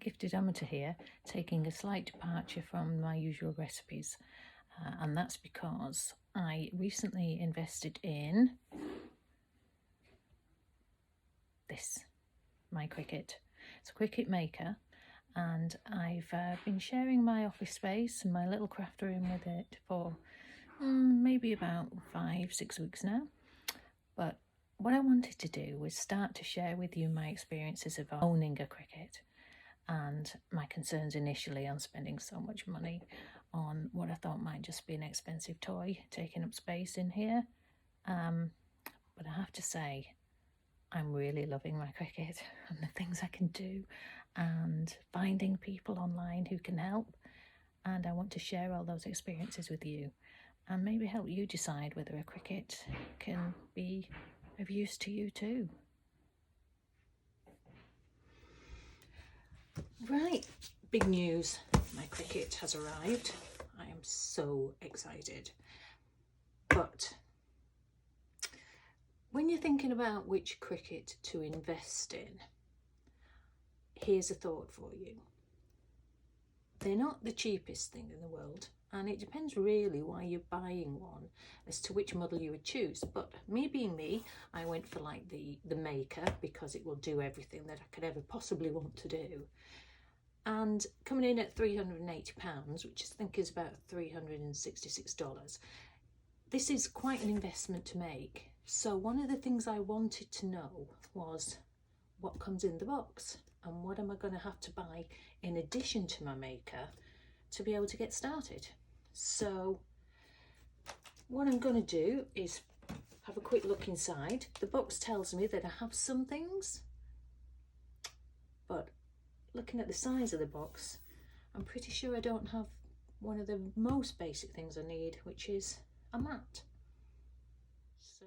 Gifted Amateur here, taking a slight departure from my usual recipes, and that's because I recently invested in this, my Cricut. It's a Cricut Maker, and I've been sharing my office space and my little craft room with it for maybe about 5-6 weeks now. But what I wanted to do was start to share with you my experiences of owning a Cricut and my concerns initially on spending so much money on what I thought might just be an expensive toy taking up space in here. But I have to say, I'm really loving my Cricut and the things I can do and finding people online who can help. And I want to share all those experiences with you and maybe help you decide whether a Cricut can be of use to you too. Right, big news. My Cricut has arrived. I am so excited. But when you're thinking about which Cricut to invest in, here's a thought for you. They're not the cheapest thing in the world, and it depends really why you're buying one as to which model you would choose. But me being me, I went for like the Maker because it will do everything that I could ever possibly want to do. And coming in at £380, which I think is about $366, this is quite an investment to make. So one of the things I wanted to know was what comes in the box and what am I going to have to buy in addition to my Maker to be able to get started. So what I'm going to do is have a quick look inside. The box tells me that I have some things, but looking at the size of the box, I'm pretty sure I don't have one of the most basic things I need, which is a mat. So